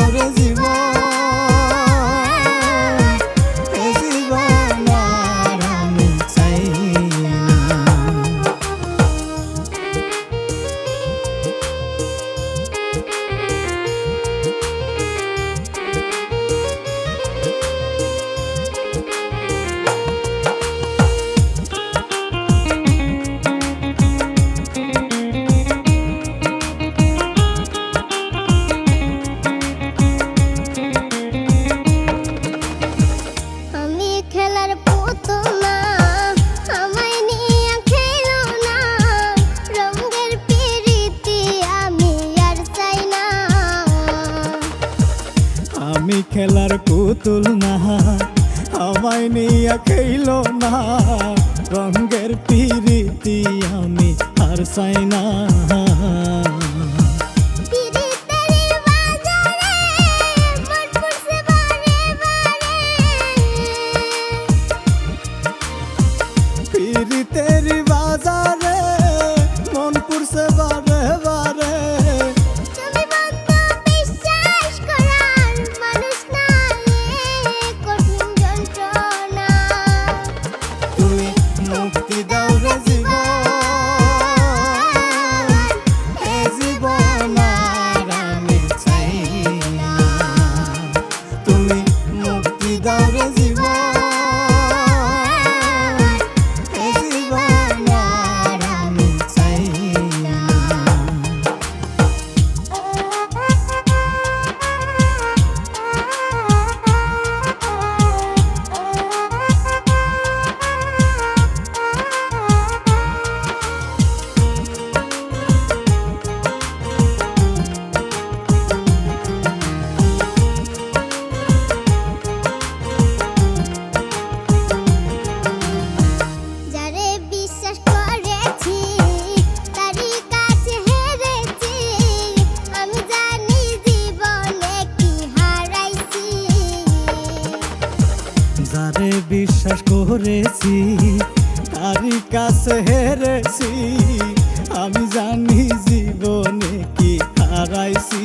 দাও রে জীবন, এ জীবন আর আমি চাই না। আমি খেলার পুতুল না, আমায় নিয়ে খেলো না, রঙের পিরিতি আমি আর চাই না। পিরিতের বাজারে মন পুরছে বারে বারে, মুক্তি দাও রে জীবন, এ জীবন আর আমি চাই না। তুমি মুক্তি দাও রে জীবন, এ জীবন আর আমি চাই না। যারে বিশ্বাস করেছি তারই কাছে হেরেছি, আমি জানি জীবনে কি হারাইছি।